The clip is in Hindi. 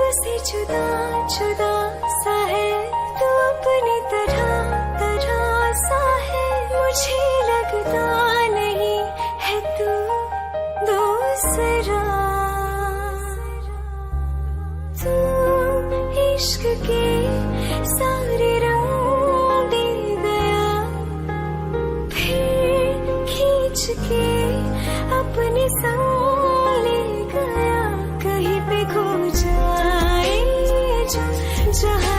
सबसे जुदा जुदा सा है तू, अपनी तरह तरह सा है, मुझे लगता नहीं है तू दूसरा। तू इश्क के सारे रंग दे गया, फिर खींच के अपने संग ले गया। कहीं पे खो जाए जो जहाँ